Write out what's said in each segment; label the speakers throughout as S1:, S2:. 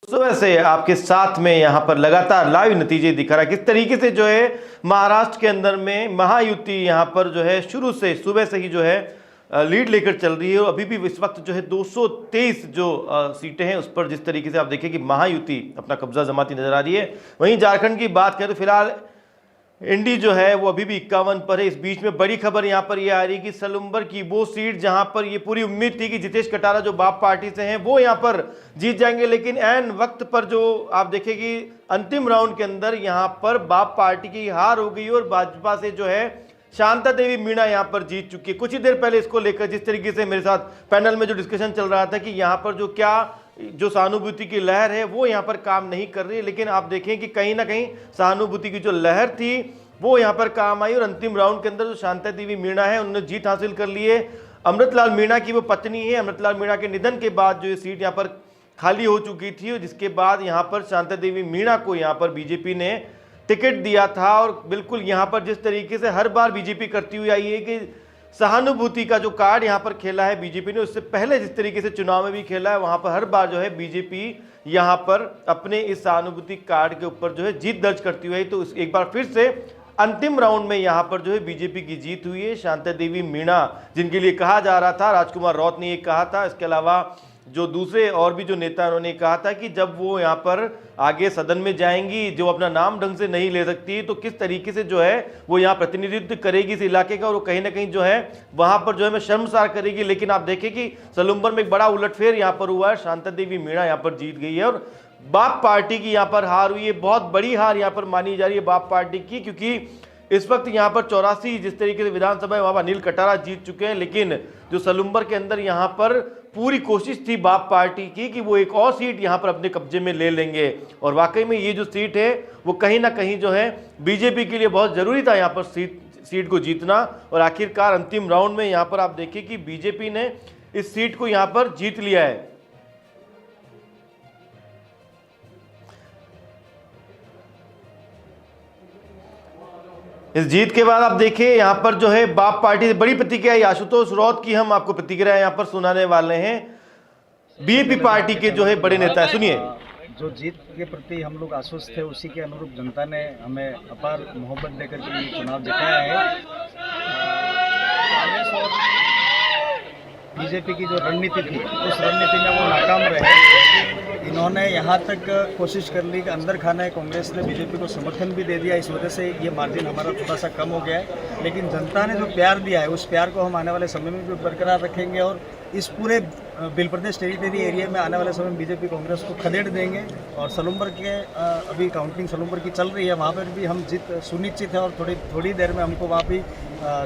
S1: सुबह से आपके साथ में यहाँ पर लगातार लाइव नतीजे दिखा रहा है किस तरीके से जो है महाराष्ट्र के अंदर में महायुति यहाँ पर जो है शुरू से सुबह से ही जो है लीड लेकर चल रही है। और अभी भी इस वक्त जो है 223 जो सीटें हैं उस पर जिस तरीके से आप देखिए कि महायुति अपना कब्जा जमाती नजर आ रही है। वहीं झारखंड की बात करें तो फिलहाल इंडी जो है वो अभी भी 51 पर है। इस बीच में बड़ी खबर यहां पर ये आ रही है कि सलुम्बर की वो सीट जहां पर ये पूरी उम्मीद थी कि जितेश कटारा जो बाप पार्टी से हैं वो यहां पर जीत जाएंगे, लेकिन ऐन वक्त पर जो आप देखें कि अंतिम राउंड के अंदर यहां पर बाप पार्टी की हार हो गई और भाजपा से जो है शांता देवी मीणा यहां पर जीत चुकी है। कुछ ही देर पहले इसको लेकर जिस तरीके से मेरे साथ पैनल में जो डिस्कशन चल रहा था कि यहां पर जो सहानुभूति की लहर है वो यहाँ पर काम नहीं कर रही है, लेकिन आप देखें कि कहीं ना कहीं सहानुभूति की जो लहर थी वो यहाँ पर काम आई और अंतिम राउंड के अंदर जो शांता देवी मीणा है उन्होंने जीत हासिल कर ली है। अमृतलाल मीणा की वो पत्नी है। अमृतलाल मीणा के निधन के बाद जो ये सीट यहाँ पर खाली हो चुकी थी और जिसके बाद यहाँ पर शांता देवी मीणा को यहाँ पर बीजेपी ने टिकट दिया था। और बिल्कुल यहाँ पर जिस तरीके से हर बार बीजेपी करती हुई आई है कि सहानुभूति का जो कार्ड यहाँ पर खेला है बीजेपी ने, उससे पहले जिस तरीके से चुनाव में भी खेला है वहां पर हर बार जो है बीजेपी यहाँ पर अपने इस सहानुभूति कार्ड के ऊपर जो है जीत दर्ज करती हुई। तो एक बार फिर से अंतिम राउंड में यहाँ पर जो है बीजेपी की जीत हुई है। शांता देवी मीणा जिनके लिए कहा जा रहा था, राजकुमार रौत ने ये कहा था, इसके अलावा जो दूसरे और भी जो नेता उन्होंने कहा था कि जब वो यहाँ पर आगे सदन में जाएंगी, जो अपना नाम ढंग से नहीं ले सकती, तो किस तरीके से जो है वो यहाँ प्रतिनिधित्व करेगी इस इलाके का और वो कहीं ना कहीं जो है वहां पर जो है मैं शर्मसार करेगी। लेकिन आप देखें कि सलुम्बर में एक बड़ा उलटफेर यहाँ पर हुआ है। शांता देवी मीणा यहाँ पर जीत गई है और बाप पार्टी की यहाँ पर हार हुई है। बहुत बड़ी हार यहाँ पर मानी जा रही है बाप पार्टी की, क्योंकि इस वक्त यहाँ पर 84 जिस तरीके से विधानसभा है वहां पर अनिल कटारा जीत चुके हैं, लेकिन जो सलुम्बर के अंदर यहाँ पर पूरी कोशिश थी बाप पार्टी की कि वो एक और सीट यहाँ पर अपने कब्जे में ले लेंगे। और वाकई में ये जो सीट है वो कहीं ना कहीं जो है बीजेपी के लिए बहुत जरूरी था यहाँ पर सीट को जीतना। और आखिरकार अंतिम राउंड में यहाँ पर आप देखिए कि बीजेपी ने इस सीट को यहाँ पर जीत लिया है। इस जीत के बाद आप देखिए यहाँ पर जो है बाप पार्टी से बड़ी प्रतिक्रिया है। आशुतोष रौत की हम आपको प्रतिक्रिया यहाँ पर सुनाने वाले हैं। बीएपी पार्टी के जो है बड़े नेता है, सुनिए।
S2: जो जीत के प्रति हम लोग आश्वस्त थे उसी के अनुरूप जनता ने हमें अपार मोहब्बत देकर के ये चुनाव जिताया है। बीजेपी की जो रणनीति थी उस रणनीति में वो नाकाम रहे। इन्होंने यहाँ तक कोशिश कर ली कि अंदर खाना है, कांग्रेस ने बीजेपी को समर्थन भी दे दिया, इस वजह से ये मार्जिन हमारा थोड़ा सा कम हो गया है। लेकिन जनता ने जो प्यार दिया है उस प्यार को हम आने वाले समय में भी बरकरार रखेंगे और इस पूरे बिल प्रदेश टेरिटरी एरिया में आने वाले समय में बीजेपी कांग्रेस को खदेड़ देंगे। और सलुम्बर के अभी काउंटिंग सलुम्बर की चल रही है, वहाँ पर भी हम जीत सुनिश्चित है और थोड़ी देर में हमको वहाँ भी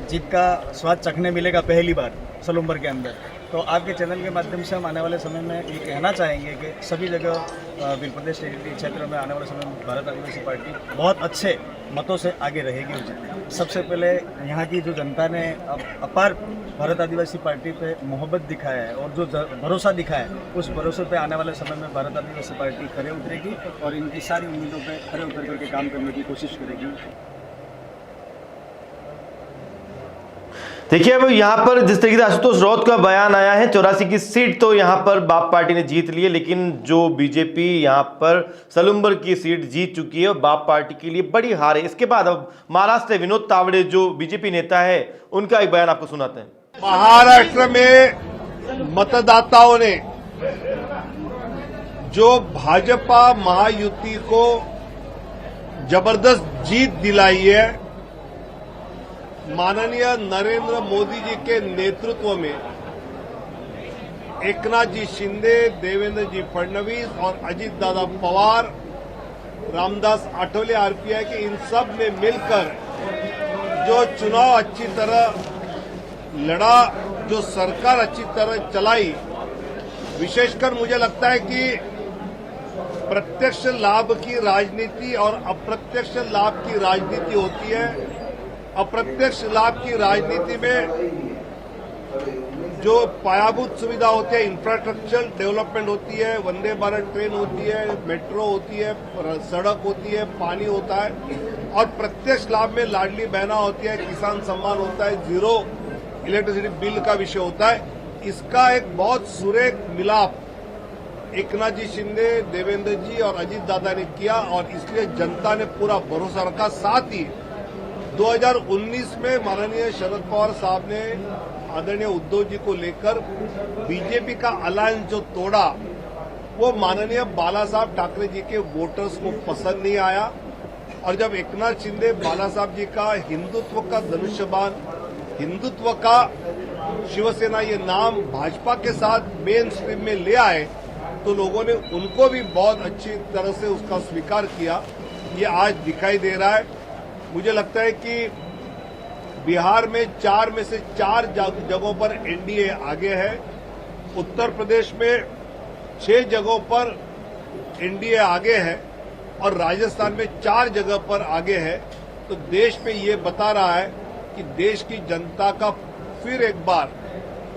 S2: जीत का स्वाद चखने मिलेगा पहली बार सलुम्बर के अंदर। तो आपके चैनल के माध्यम से हम आने वाले समय में ये कहना चाहेंगे कि सभी जगह बिल प्रदेश टेरिटरी क्षेत्र में आने वाले समय में भारत आदिवासी पार्टी बहुत अच्छे मतों से आगे रहेगी। सबसे पहले यहाँ की जो जनता ने अपार भारत आदिवासी पार्टी पे मोहब्बत दिखाया है और जो भरोसा दिखाया है उस भरोसे पे आने वाले समय में भारत आदिवासी पार्टी खड़े उतरेगी और इनकी सारी उम्मीदों पे खड़े उतर करके काम करने की कोशिश करेगी।
S1: देखिए अब यहाँ पर जिस तरीके से आशुतोष रौत का बयान आया है, 84 की सीट तो यहाँ पर बाप पार्टी ने जीत ली है, लेकिन जो बीजेपी यहाँ पर सलुम्बर की सीट जीत चुकी है और बाप पार्टी के लिए बड़ी हार है। इसके बाद अब महाराष्ट्र से विनोद तावड़े जो बीजेपी नेता है उनका एक बयान आपको सुनाते हैं।
S3: महाराष्ट्र में मतदाताओं ने जो भाजपा महायुति को जबरदस्त जीत दिलाई है, माननीय नरेंद्र मोदी जी के नेतृत्व में एकनाथ जी शिंदे, देवेंद्र जी फडणवीस और अजित दादा पवार, रामदास आठवले आरपीआई के इन सब ने मिलकर जो चुनाव अच्छी तरह लड़ा, जो सरकार अच्छी तरह चलाई, विशेषकर मुझे लगता है कि प्रत्यक्ष लाभ की राजनीति और अप्रत्यक्ष लाभ की राजनीति होती है। अप्रत्यक्ष लाभ की राजनीति में जो पायाभूत सुविधा होती है, इंफ्रास्ट्रक्चर डेवलपमेंट होती है, वंदे भारत ट्रेन होती है, मेट्रो होती है, सड़क होती है, पानी होता है। और प्रत्यक्ष लाभ में लाडली बहना होती है, किसान सम्मान होता है, जीरो इलेक्ट्रिसिटी बिल का विषय होता है। इसका एक बहुत सुरेख मिलाप एकनाथ जी शिंदे, देवेंद्र जी और अजीत दादा ने किया और इसलिए जनता ने पूरा भरोसा रखा। साथ ही 2019 में माननीय शरद पवार साहब ने आदरणीय उद्धव जी को लेकर बीजेपी का अलायंस जो तोड़ा, वो माननीय बाला साहब ठाकरे जी के वोटर्स को पसंद नहीं आया। और जब एकनाथ शिंदे बाला साहब जी का हिंदुत्व का धनुष्यबाण, हिंदुत्व का शिवसेना ये नाम भाजपा के साथ मेन स्ट्रीम में ले आए, तो लोगों ने उनको भी बहुत अच्छी तरह से उसका स्वीकार किया। ये आज दिखाई दे रहा है। मुझे लगता है कि बिहार में 4 में से 4 जगहों पर एनडीए आगे है, उत्तर प्रदेश में 6 जगहों पर एनडीए आगे है और राजस्थान में 4 जगह पर आगे है। तो देश में ये बता रहा है कि देश की जनता का फिर एक बार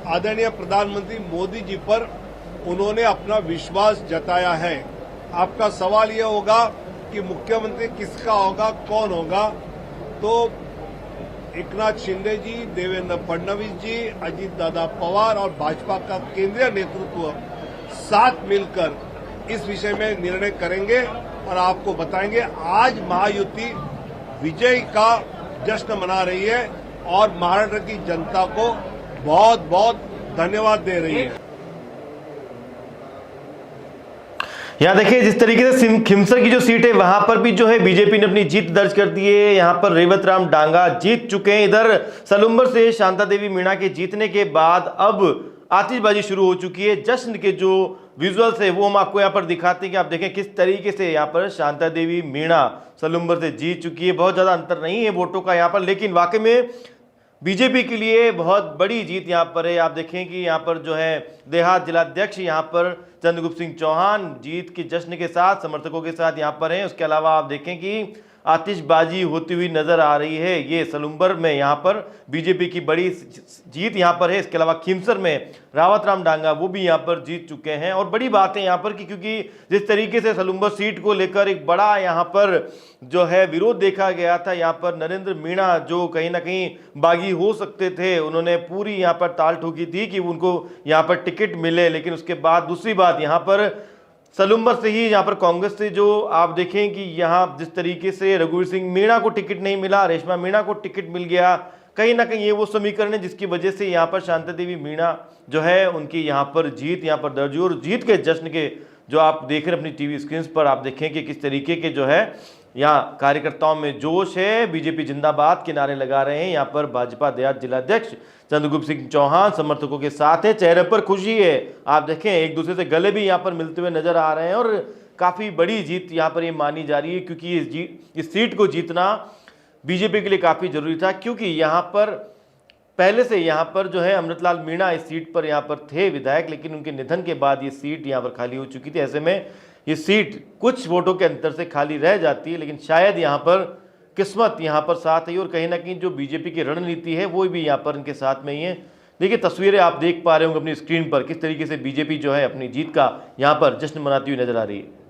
S3: आदरणीय प्रधानमंत्री मोदी जी पर उन्होंने अपना विश्वास जताया है। आपका सवाल ये होगा कि मुख्यमंत्री किसका होगा, कौन होगा? तो एकनाथ शिंदे जी, देवेंद्र फडणवीस जी, अजीत दादा पवार और भाजपा का केंद्रीय नेतृत्व साथ मिलकर इस विषय में निर्णय करेंगे और आपको बताएंगे। आज महायुति विजय का जश्न मना रही है और महाराष्ट्र की जनता को बहुत बहुत धन्यवाद दे रही है।
S1: यहाँ देखिए जिस तरीके से खिमसर की जो सीट है वहां पर भी जो है बीजेपी ने अपनी जीत दर्ज कर दी है। यहाँ पर रेवत राम डांगा जीत चुके हैं। इधर सलुम्बर से शांता देवी मीणा के जीतने के बाद अब आतिशबाजी शुरू हो चुकी है। जश्न के जो विजुअल्स है वो हम आपको यहाँ पर दिखाते हैं कि आप देखें किस तरीके से यहाँ पर शांता देवी मीणा सलुम्बर से जीत चुकी है। बहुत ज्यादा अंतर नहीं है वोटों का यहाँ पर, लेकिन वाकई में बीजेपी के लिए बहुत बड़ी जीत यहाँ पर है। आप देखें कि यहाँ पर जो है देहात जिलाध्यक्ष यहाँ पर चंद्रगुप्त सिंह चौहान जीत के जश्न के साथ समर्थकों के साथ यहाँ पर हैं। उसके अलावा आप देखें कि आतिशबाजी होती हुई नजर आ रही है। ये सलुम्बर में यहाँ पर बीजेपी की बड़ी जीत यहाँ पर है। इसके अलावा खिमसर में रावत राम डांगा वो भी यहाँ पर जीत चुके हैं। और बड़ी बात है यहाँ पर कि क्योंकि जिस तरीके से सलुम्बर सीट को लेकर एक बड़ा यहाँ पर जो है विरोध देखा गया था, यहाँ पर नरेंद्र मीणा जो कहीं ना कहीं बागी हो सकते थे, उन्होंने पूरी यहाँ पर ताल ठोकी थी कि उनको यहाँ पर टिकट मिले। लेकिन उसके बाद दूसरी बात यहाँ पर सलुम्बर से ही यहाँ पर कांग्रेस से जो आप देखें कि यहाँ जिस तरीके से रघुवीर सिंह मीणा को टिकट नहीं मिला, रेशमा मीणा को टिकट मिल गया, कहीं ना कहीं ये वो समीकरण है जिसकी वजह से यहाँ पर शांता देवी मीणा जो है उनकी यहाँ पर जीत यहाँ पर दर्ज हुई। और जीत के जश्न के जो आप देख रहे हैं अपनी टीवी स्क्रीन पर, आप देखें कि किस तरीके के जो है यहाँ कार्यकर्ताओं में जोश है। बीजेपी जिंदाबाद के नारे लगा रहे हैं। यहाँ पर भाजपा देहात जिलाध्यक्ष चंद्रगुप्त सिंह चौहान समर्थकों के साथ है, चेहरे पर खुशी है। आप देखें एक दूसरे से गले भी यहाँ पर मिलते हुए नजर आ रहे हैं और काफी बड़ी जीत यहाँ पर ये मानी जा रही है, क्योंकि इस सीट को जीतना बीजेपी के लिए काफी जरूरी था। क्योंकि यहाँ पर पहले से यहाँ पर जो है अमृतलाल मीणा इस सीट पर यहाँ पर थे विधायक, लेकिन उनके निधन के बाद ये सीट यहाँ पर खाली हो चुकी थी। ऐसे में ये सीट कुछ वोटों के अंतर से खाली रह जाती है, लेकिन शायद यहाँ पर किस्मत यहाँ पर साथ है और कहीं ना कहीं जो बीजेपी की रणनीति है वो भी यहाँ पर इनके साथ में ही है। देखिए तस्वीरें आप देख पा रहे होंगे अपनी स्क्रीन पर किस तरीके से बीजेपी जो है अपनी जीत का यहाँ पर जश्न मनाती हुई नजर आ रही है।